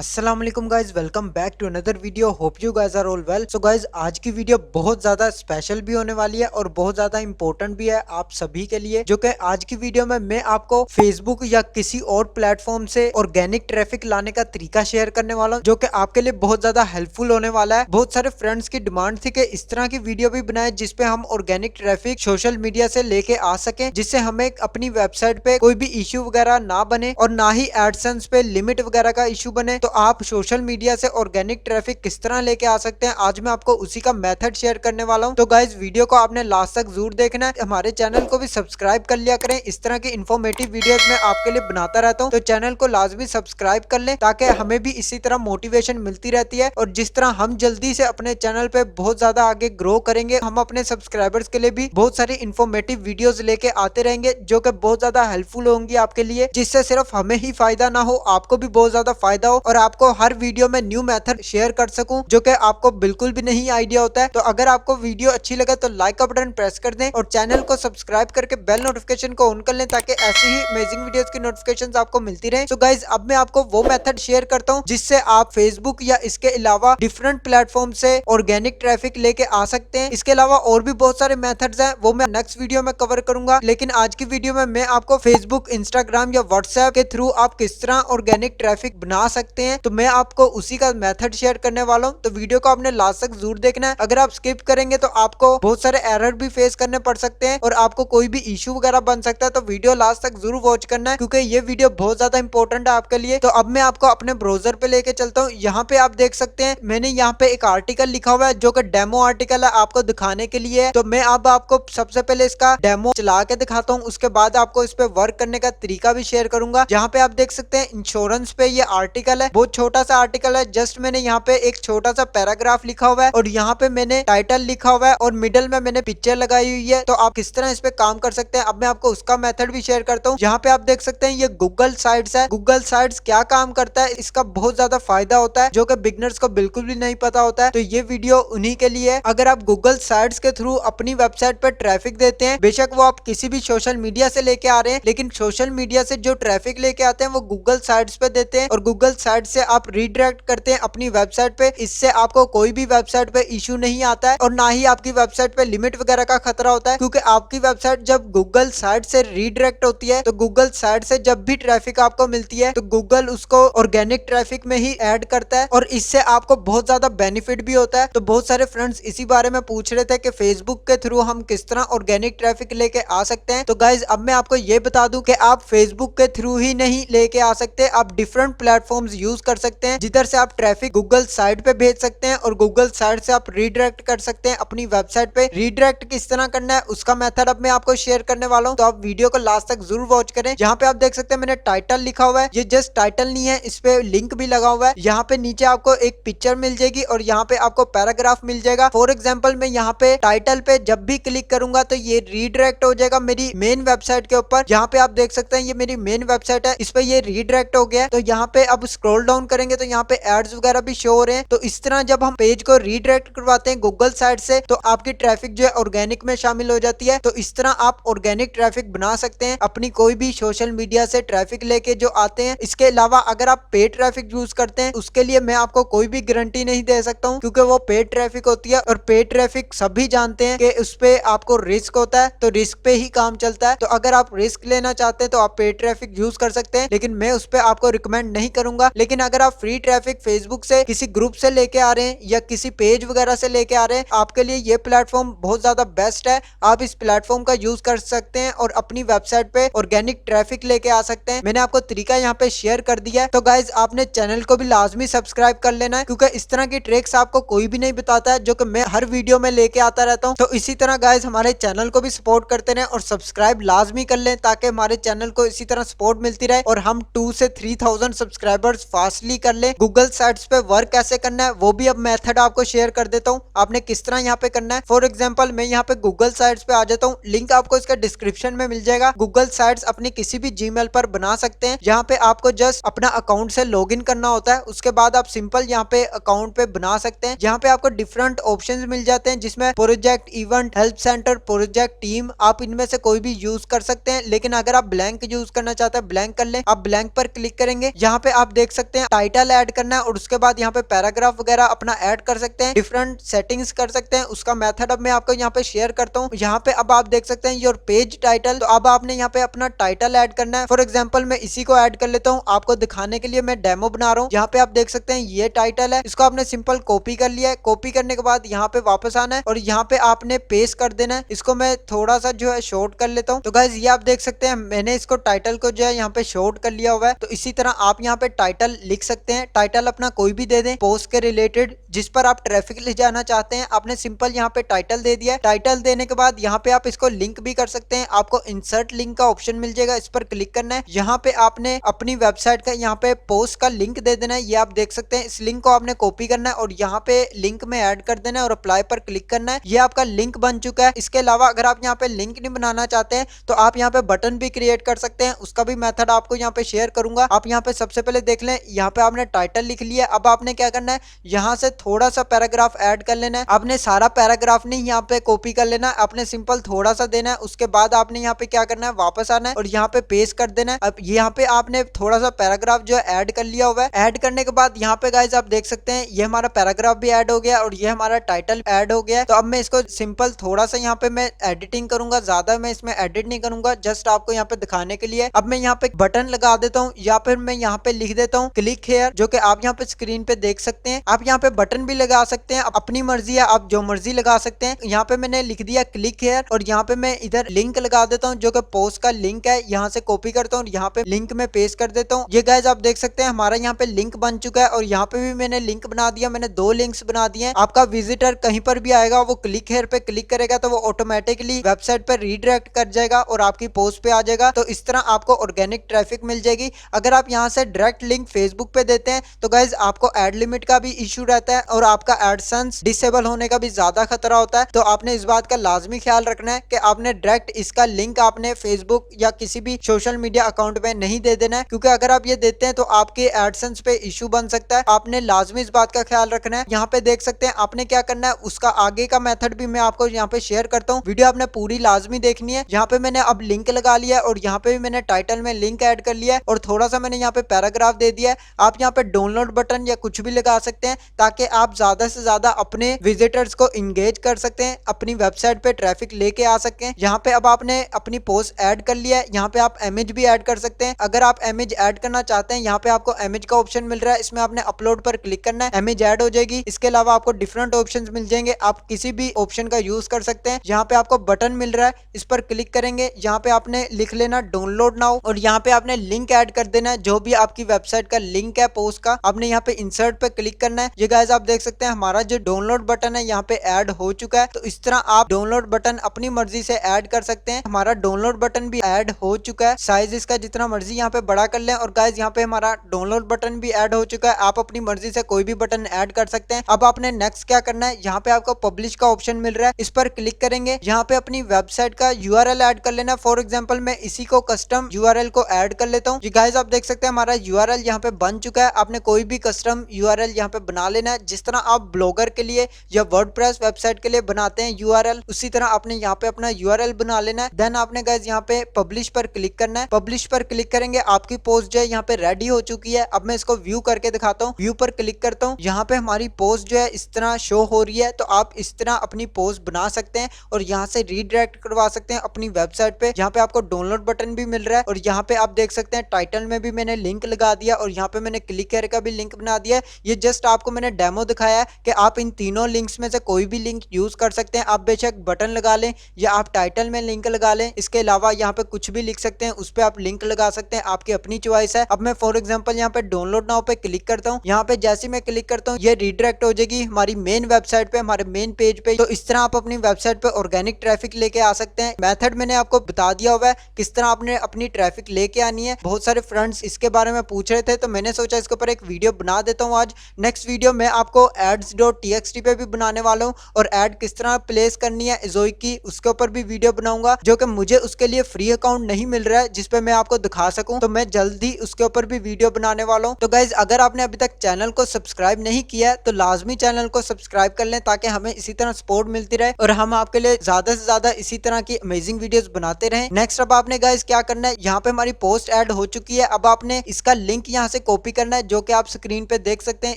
अस्सलाम वालेकुम guys, welcome back to another video. Hope you guys are all well. So guys, आज की video बहुत ज्यादा स्पेशल भी होने वाली है और बहुत ज्यादा इंपॉर्टेंट भी है आप सभी के लिए। जो कि आज की वीडियो में मैं आपको फेसबुक या किसी और प्लेटफॉर्म से ऑर्गेनिक ट्रैफिक लाने का तरीका शेयर करने वाला हूँ, जो कि आपके लिए बहुत ज्यादा हेल्पफुल होने वाला है। बहुत सारे फ्रेंड्स की डिमांड थी कि इस तरह की वीडियो भी बनाए जिसपे हम ऑर्गेनिक ट्रैफिक सोशल मीडिया से लेके आ सके, जिससे हमें अपनी वेबसाइट पे कोई भी इश्यू वगैरह ना बने और ना ही एडसेंस पे लिमिट वगैरह का इश्यू बने। तो आप सोशल मीडिया से ऑर्गेनिक ट्रैफिक किस तरह लेके आ सकते हैं, आज मैं आपको उसी का मेथड शेयर करने वाला हूं। तो गाइज, वीडियो को आपने लास्ट तक जरूर देखना है। हमारे चैनल को भी सब्सक्राइब कर लिया करें, इस तरह की इन्फॉर्मेटिव वीडियोस मैं आपके लिए बनाता रहता हूं। तो चैनल को लाजमी सब्सक्राइब कर लें ताकि हमें भी इसी तरह मोटिवेशन मिलती रहती है। और जिस तरह हम जल्दी से अपने चैनल पे बहुत ज्यादा आगे ग्रो करेंगे, हम अपने सब्सक्राइबर्स के लिए भी बहुत सारी इन्फॉर्मेटिव वीडियोस लेके आते रहेंगे जो कि बहुत ज्यादा हेल्पफुल होंगी आपके लिए, जिससे सिर्फ हमें ही फायदा ना हो, आपको भी बहुत ज्यादा फायदा हो और आपको हर वीडियो में न्यू मेथड शेयर कर सकूं जो कि आपको बिल्कुल भी नहीं आइडिया होता है। तो अगर आपको वीडियो अच्छी लगे तो लाइक का बटन प्रेस कर दें और चैनल को सब्सक्राइब करके बेल नोटिफिकेशन को ऑन कर लें ताकि ऐसी ही अमेजिंग वीडियोस की नोटिफिकेशंस आपको मिलती रहे। सो गाइज, अब मैं आपको वो मेथड शेयर करता हूं जिससे आप फेसबुक या इसके अलावा डिफरेंट प्लेटफॉर्म से ऑर्गेनिक ट्रैफिक लेके आ सकते हैं। इसके अलावा और भी बहुत सारे मेथड्स हैं, वो मैं नेक्स्ट वीडियो में कवर करूंगा। लेकिन आज की वीडियो में मैं आपको फेसबुक, इंस्टाग्राम या व्हाट्सएप के थ्रू आप किस तरह ऑर्गेनिक ट्रैफिक बना सकते हैं, तो मैं आपको उसी का मेथड शेयर करने वाला हूं। तो वीडियो को आपने लास्ट तक जरूर देखना है। अगर आप स्किप करेंगे तो आपको बहुत सारे एरर भी फेस करने पड़ सकते हैं और आपको कोई भी इश्यू वगैरह बन सकता है। तो वीडियो लास्ट तक जरूर वॉच करना है क्योंकि ये वीडियो बहुत ज्यादा इंपॉर्टेंट है आपके लिए। तो अब मैं आपको अपने ब्राउजर पे लेके चलता हूँ। यहाँ पे आप देख सकते हैं मैंने यहाँ पे एक आर्टिकल लिखा हुआ है जो कि डेमो आर्टिकल है, आपको दिखाने के लिए है। तो मैं अब आपको सबसे पहले इसका डेमो चला के दिखाता हूँ, उसके बाद आपको इस पे वर्क करने का तरीका भी शेयर करूंगा। यहाँ पे आप देख सकते हैं इंश्योरेंस पे ये आर्टिकल है, बहुत छोटा सा आर्टिकल है। जस्ट मैंने यहाँ पे एक छोटा सा पैराग्राफ लिखा हुआ है और यहाँ पे मैंने टाइटल लिखा हुआ है और मिडल में मैंने पिक्चर लगाई हुई है। तो आप किस तरह इस पे काम कर सकते हैं, अब मैं आपको उसका मेथड भी शेयर करता हूँ। यहाँ पे आप देख सकते हैं ये गूगल साइट्स है। गूगल साइट्स क्या काम करता है, इसका बहुत ज्यादा फायदा होता है जो कि बिगनर्स को बिल्कुल भी नहीं पता होता है। तो ये वीडियो उन्हीं के लिए है। अगर आप गूगल साइट्स के थ्रू अपनी वेबसाइट पर ट्रैफिक देते हैं, बेशक वो आप किसी भी सोशल मीडिया से लेके आ रहे हैं, लेकिन सोशल मीडिया से जो ट्रैफिक लेके आते हैं वो गूगल साइट्स पे देते हैं और गूगल साइट से आप रीडायरेक्ट करते हैं अपनी वेबसाइट पे। इससे आपको कोई भी वेबसाइट पे इशू नहीं आता है और ना ही आपकी वेबसाइट पे लिमिट वगैरह का खतरा होता है, क्योंकि आपकी वेबसाइट जब गूगल साइट से रीडायरेक्ट होती है तो गूगल साइट से जब भी ट्रैफिक आपको मिलती है तो गूगल उसको ऑर्गेनिक ट्रैफिक में ही ऐड करता है और इससे आपको बहुत ज्यादा बेनिफिट भी होता है। तो बहुत सारे फ्रेंड्स इसी बारे में पूछ रहे थे कि फेसबुक के थ्रू हम किस तरह ऑर्गेनिक ट्रैफिक लेके आ सकते हैं। तो गाइज, अब मैं आपको ये बता दूं कि आप फेसबुक के थ्रू ही नहीं लेके आ सकते, आप डिफरेंट प्लेटफॉर्म्स यूज कर सकते हैं जिधर से आप ट्रैफिक गूगल साइट पे भेज सकते हैं और गूगल साइट से आप रीडायरेक्ट कर सकते हैं अपनी वेबसाइट पे। रीडायरेक्ट किस तरह करना है उसका मेथड अब मैं आपको शेयर करने वाला हूं, तो आप वीडियो को लास्ट तक जरूर वॉच करें। यहाँ पे आप देख सकते हैं मैंने टाइटल लिखा हुआ है, ये जस्ट टाइटल नहीं है, इस पे लिंक भी लगा हुआ है। यहाँ पे नीचे आपको एक पिक्चर मिल जाएगी और यहाँ पे आपको पैराग्राफ मिल जाएगा। फॉर एग्जाम्पल मैं यहाँ पे टाइटल पे जब भी क्लिक करूंगा तो ये रीडायरेक्ट हो जाएगा मेरी मेन वेबसाइट के ऊपर। यहाँ पे आप देख सकते हैं ये मेरी मेन वेबसाइट है, इस पे ये रीडायरेक्ट हो गया। तो यहाँ पे अब स्क्रॉल डाउन करेंगे तो यहाँ पे एड्स वगैरह भी शो हो रहे हैं। तो इस तरह जब हम पेज को रीडायरेक्ट करवाते हैं गूगल साइट से तो आपकी ट्रैफिक जो है ऑर्गेनिक में शामिल हो जाती है। तो इस तरह आप ऑर्गेनिक ट्रैफिक बना सकते हैं अपनी कोई भी सोशल मीडिया से ट्रैफिक लेके जो आते हैं। इसके अलावा अगर आप पेड ट्रैफिक यूज करते हैं उसके लिए मैं आपको कोई भी गारंटी नहीं दे सकता हूँ, क्योंकि वो पेड ट्रैफिक होती है और पेड ट्रैफिक सभी जानते हैं कि उस पे आपको रिस्क होता है, तो रिस्क पे ही काम चलता है। तो अगर आप रिस्क लेना चाहते हैं तो आप पेड ट्रैफिक यूज कर सकते हैं, लेकिन मैं उस पर आपको रिकमेंड नहीं करूंगा। लेकिन अगर आप फ्री ट्रैफिक फेसबुक से किसी ग्रुप से लेके आ रहे हैं या किसी पेज वगैरह से लेके आ रहे हैं, आपके लिए ये प्लेटफॉर्म बहुत ज्यादा बेस्ट है। आप इस प्लेटफॉर्म का यूज कर सकते हैं और अपनी वेबसाइट पे ऑर्गेनिक ट्रैफिक लेके आ सकते हैं। मैंने आपको तरीका यहाँ पे शेयर कर दिया है। तो गाइज, आपने चैनल को भी लाजमी सब्सक्राइब कर लेना है, क्योंकि इस तरह की ट्रिक्स आपको कोई भी नहीं बताता है जो कि मैं हर वीडियो में लेके आता रहता हूँ। तो इसी तरह गाइज हमारे चैनल को भी सपोर्ट करते रहे और सब्सक्राइब लाजमी कर लें ताकि हमारे चैनल को इसी तरह सपोर्ट मिलती रहे और हम 2 से 3000 सब्सक्राइबर्स फास्टली कर ले। गूगल साइट्स पे वर्क कैसे करना है वो भी अब मेथड आपको शेयर कर देता हूँ, आपने किस तरह यहाँ पे करना है। फॉर एग्जांपल मैं यहाँ पे गूगल साइट्स पे आ जाता हूँ, लिंक आपको इसका डिस्क्रिप्शन में मिल जाएगा। गूगल साइट्स अपनी किसी भी जीमेल पर बना सकते हैं। यहाँ पे आपको जस्ट अपना अकाउंट से लॉगिन करना होता है, उसके बाद आप सिंपल यहाँ पे अकाउंट पे बना सकते हैं। यहाँ पे आपको डिफरेंट ऑप्शंस मिल जाते हैं जिसमें project, event, help centre, project, team, आप इनमें से कोई भी यूज कर सकते हैं। लेकिन अगर आप ब्लैंक यूज करना चाहते हैं ब्लैंक कर ले, आप ब्लैंक पर क्लिक करेंगे। यहाँ पे आप देख सकते सकते हैं टाइटल ऐड करना है और उसके बाद यहाँ पे पैराग्राफ वगैरह अपना ऐड कर सकते हैं, डिफरेंट सेटिंग्स कर सकते हैं। उसका मेथड अब मैं आपको यहाँ पे शेयर करता हूँ। यहाँ पे अब आप देख सकते हैं योर पेज टाइटल, तो अब आपने यहाँ पे अपना टाइटल ऐड करना है। फॉर एग्जाम्पल मैं इसी को ऐड कर लेता हूँ, आपको दिखाने के लिए मैं डेमो बना रहा हूँ। यहाँ पे आप देख सकते हैं ये टाइटल है, इसको आपने सिंपल कॉपी कर लिया है। कॉपी करने के बाद यहाँ पे वापस आना है और यहाँ पे आपने पेस्ट कर देना है। इसको मैं थोड़ा सा जो है शॉर्ट कर लेता हूँ। तो गाइज ये आप देख सकते हैं मैंने इसको टाइटल को जो है यहाँ पे शॉर्ट कर लिया हुआ है। तो इसी तरह आप यहाँ पे टाइटल लिख सकते हैं। टाइटल अपना कोई भी दे दें पोस्ट के रिलेटेड, जिस पर आप ट्रैफिक ले जाना चाहते हैं। आपने सिंपल यहाँ पे टाइटल दे दिया है। टाइटल देने के बाद यहाँ पे आप इसको लिंक भी कर सकते हैं। आपको इंसर्ट लिंक का ऑप्शन मिल जाएगा, इस पर क्लिक करना है। यहाँ पे आपने अपनी वेबसाइट का यहाँ पे पोस्ट का लिंक दे देना है। ये आप देख सकते हैं, इस लिंक को आपने कॉपी करना है और यहाँ पे लिंक में ऐड कर देना है और अप्लाई पर क्लिक करना है। ये आपका लिंक बन चुका है। इसके अलावा अगर आप यहाँ पे लिंक नहीं बनाना चाहते हैं तो आप यहाँ पे बटन भी क्रिएट कर सकते हैं। उसका भी मेथड आपको यहाँ पे शेयर करूंगा। आप यहाँ पे सबसे पहले देख लें, यहाँ पे आपने टाइटल लिख लिया। अब आपने क्या करना है, यहाँ से थोड़ा सा पैराग्राफ ऐड कर लेना है। आपने सारा पैराग्राफ नहीं यहाँ पे कॉपी कर लेना है, आपने सिंपल थोड़ा सा देना है। उसके बाद आपने यहाँ पे क्या करना है, वापस आना है और यहाँ पे पेस्ट कर देना है। अब यहाँ पे आपने थोड़ा सा पैराग्राफ जो है ऐड कर लिया हुआ है। ऐड करने के बाद यहाँ पे गाइज आप देख सकते हैं ये हमारा पैराग्राफ भी ऐड हो गया और ये हमारा टाइटल ऐड हो गया है। तो अब मैं इसको सिंपल थोड़ा सा यहाँ पे मैं एडिटिंग करूंगा, ज्यादा मैं इसमें एडिट नहीं करूंगा, जस्ट आपको यहाँ पे दिखाने के लिए। अब मैं यहाँ पे बटन लगा देता हूँ या फिर मैं यहाँ पे लिख देता हूँ क्लिक हेयर, जो कि आप यहाँ पे स्क्रीन पे देख सकते हैं। आप यहाँ पे बटन भी लगा सकते हैं, अपनी मर्जी है, आप जो मर्जी लगा सकते हैं। यहाँ पे मैंने लिख दिया क्लिक हेयर और यहाँ पे मैं इधर लिंक लगा देता हूँ जो कि पोस्ट का लिंक है। यहाँ से कॉपी करता हूँ, यहाँ पे लिंक में पेस्ट कर देता हूँ। ये गाइज आप देख सकते हैं हमारा यहाँ पे लिंक बन चुका है और यहाँ पे भी मैंने लिंक बना दिया। मैंने 2 लिंक्स बना दिए हैं। आपका विजिटर कहीं पर भी आएगा, वो क्लिक हेयर पे क्लिक करेगा तो वो ऑटोमेटिकली वेबसाइट पर रीडायरेक्ट कर जाएगा और आपकी पोस्ट पे आ जाएगा। तो इस तरह आपको ऑर्गेनिक ट्रैफिक मिल जाएगी। अगर आप यहाँ से डायरेक्ट लिंक फेसबुक पे देते हैं तो गाइज आपको एड लिमिट का भी इश्यू रहता है और आपका एडसेंस डिसेबल होने का भी ज्यादा खतरा होता है। तो आपने इस बात का लाजमी ख्याल रखना है कि आपने डायरेक्ट इसका लिंक आपने फेसबुक या किसी भी सोशल मीडिया अकाउंट में नहीं दे देना है, क्योंकि अगर आप ये देते हैं तो आपके एडसेंस पे इश्यू बन सकता है। आपने लाजमी इस बात का ख्याल रखना है। यहाँ पे देख सकते हैं आपने क्या करना है, उसका आगे का मेथड भी मैं आपको यहाँ पे शेयर करता हूँ। वीडियो आपने पूरी लाजमी देखनी है। यहाँ पे मैंने अब लिंक लगा लिया और यहाँ पे भी मैंने टाइटल में लिंक ऐड कर लिया है और थोड़ा सा मैंने यहाँ पे पैराग्राफ दे दिया है। आप यहाँ पे डाउनलोड बटन या कुछ भी लगा सकते हैं ताकि आप ज्यादा से ज्यादा अपने विजिटर्स को इंगेज कर सकते हैं, अपनी वेबसाइट पे ट्रैफिक लेके आ सकें। यहाँ पे अब आपने अपनी पोस्ट ऐड कर लिया है। यहाँ पे आप इमेज भी ऐड कर सकते हैं। अगर आप इमेज ऐड करना चाहते हैं, यहाँ पे आपको इमेज का ऑप्शन मिल रहा है, इसमें आपने अपलोड पर क्लिक करना है, इमेज ऐड हो जाएगी। इसके अलावा आपको डिफरेंट ऑप्शन मिल जाएंगे, आप किसी भी ऑप्शन का यूज कर सकते हैं। यहाँ पे आपको बटन मिल रहा है, इस पर क्लिक करेंगे, यहाँ पे आपने लिख लेना डाउनलोड नाउ और यहाँ पे आपने लिंक ऐड कर देना है, जो भी आपकी वेबसाइट का लिंक है पोस्ट का। आपने यहाँ पे इंसर्ट पे क्लिक करना है। ये गाइस आप देख सकते हैं हमारा जो डाउनलोड बटन है यहाँ पे ऐड हो चुका है। तो इस तरह आप डाउनलोड बटन अपनी मर्जी से ऐड कर सकते हैं। हमारा डाउनलोड बटन भी ऐड हो चुका है, साइज इसका जितना मर्जी यहाँ पे बड़ा कर लें। और गाइस यहाँ पे हमारा डाउनलोड बटन भी ऐड हो चुका है। आप अपनी मर्जी से कोई भी बटन ऐड कर सकते हैं। अब आपने नेक्स्ट क्या करना है, यहाँ पे आपको पब्लिश का ऑप्शन मिल रहा है, इस पर क्लिक करेंगे। यहाँ पे अपनी वेबसाइट का यूआरएल ऐड कर लेना। फॉर एग्जांपल मैं इसी को कस्टम यूआरएल को ऐड कर लेता हूँ। गाइस आप देख सकते हैं हमारा यूआरएल यहाँ पे बन चुका है। आपने कोई भी कस्टम यूआरएल यहाँ पे बना लेना है, जिस तरह आप ब्लॉगर के लिए या वर्डप्रेस वेबसाइट के लिए बनाते हैं यूआरएल, उसी तरह आपने यहाँ पे अपना यूआरएल बना लेना है। देन आपने गाइस यहाँ पे पब्लिश पर क्लिक करना है। पब्लिश पर क्लिक करेंगे, आपकी पोस्ट जो है यहाँ पे रेडी हो चुकी है। अब मैं इसको व्यू करके दिखाता हूँ। व्यू पर क्लिक करता हूँ, यहाँ पे हमारी पोस्ट जो है इस तरह शो हो रही है। तो आप इस तरह अपनी पोस्ट बना सकते हैं और यहाँ से रीडायरेक्ट करवा सकते हैं अपनी वेबसाइट पे। यहाँ पे आपको डाउनलोड बटन भी मिल रहा है और यहाँ पे आप देख सकते हैं टाइटल में भी मैंने लिंक लगा दिया और यहाँ पे मैंने क्लिक हेयर का भी लिंक बना दिया है। ये जस्ट आपको मैंने डेमो दिखाया है कि आप इन तीनों लिंक्स में से कोई भी लिंक यूज कर सकते हैं। आप बेशक बटन लगा लें या आप टाइटल में लिंक लगा लें, इसके अलावा यहाँ पे कुछ भी लिख सकते हैं, उस पर आप लिंक लगा सकते हैं, आपकी अपनी चॉइस है। अब मैं फॉर एग्जांपल यहाँ पे डाउनलोड नाउ पे क्लिक करता हूँ। यहाँ पे जैसे मैं क्लिक करता हूँ ये रीडायरेक्ट हो जाएगी हमारी मेन वेबसाइट पे, हमारे मेन पेज पे। तो इस तरह आप अपनी वेबसाइट पे ऑर्गेनिक ट्रैफिक लेके आ सकते हैं। मेथड मैंने आपको बता दिया हुआ है किस तरह आपने अपनी ट्रैफिक लेके आनी है। बहुत सारे फ्रेंड्स इसके बारे में पूछ रहे थे तो मैंने सोचा इसके ऊपर एक वीडियो बना देता हूँ आज। नेक्स्ट वीडियो में आपको ads.txt पे भी बनाने वाला हूँ और एड किस तरह प्लेस करनी है Ezoic की, उसके ऊपर भी वीडियो बनाऊंगा, जो कि मुझे उसके लिए फ्री अकाउंट नहीं मिल रहा है जिसपे मैं आपको दिखा सकूं। तो मैं जल्दी उसके ऊपर भी वीडियो बनाने वाला हूँ। तो गाइज अगर आपने अभी तक चैनल को सब्सक्राइब नहीं किया है तो लाजमी चैनल को सब्सक्राइब कर लें ताकि हमें इसी तरह सपोर्ट मिलती रहे और हम आपके लिए ज्यादा से ज्यादा इसी तरह की अमेजिंग वीडियोस बनाते रहें। नेक्स्ट अब आपने गाइज क्या करना है, यहाँ पे हमारी पोस्ट ऐड हो चुकी है। अब आपने इसका लिंक यहाँ से कॉपी करना है, जो कि आप स्क्रीन पे देख सकते हैं।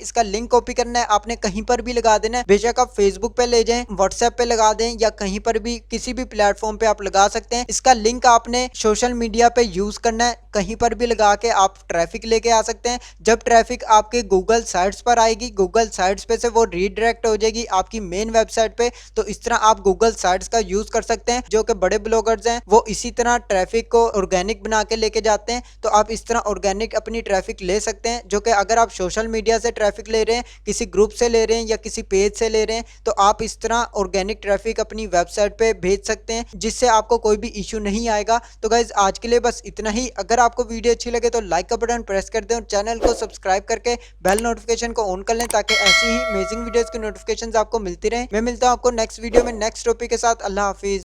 इसका लिंक कॉपी करना है, आपने कहीं पर भी लगा देना है। बेशक आप फेसबुक पे ले जाएं, व्हाट्सएप पे लगा दें या कहीं पर भी किसी भी प्लेटफॉर्म पे आप लगा सकते हैं। इसका लिंक आपने सोशल मीडिया पे यूज करना है, कहीं पर भी लगा के आप ट्रैफिक लेके आ सकते हैं। जब ट्रैफिक आपके गूगल साइट्स पर आएगी, गूगल साइट्स पे से वो रीडायरेक्ट हो जाएगी आपकी मेन वेबसाइट पे। तो इस तरह आप गूगल साइट्स का यूज कर सकते हैं। जो कि बड़े ब्लॉगर्स हैं वो इसी तरह ट्रैफिक को ऑर्गेनिक बना के लेके जाते हैं। तो आप इस तरह ऑर्गेनिक अपनी ट्रैफिक ले सकते हैं। जो कि अगर आप सोशल मीडिया से ट्रैफिक ले रहे हैं, किसी ग्रुप से ले रहे हैं या किसी पेज से ले रहे हैं, तो आप इस तरह ऑर्गेनिक ट्रैफिक अपनी वेबसाइट पे भेज सकते हैं, जिससे आपको कोई भी इशू नहीं आएगा। तो गाइज आज के लिए बस इतना ही। अगर आपको वीडियो अच्छी लगे तो लाइक का बटन प्रेस कर दें और चैनल को सब्सक्राइब करके बेल नोटिफिकेशन को ऑन कर लें, ताकि ऐसी ही अमेजिंग वीडियोस की नोटिफिकेशंस आपको मिलती रहे। मैं मिलता हूं आपको नेक्स्ट वीडियो में नेक्स्ट टॉपिक के साथ। अल्लाह हाफिज।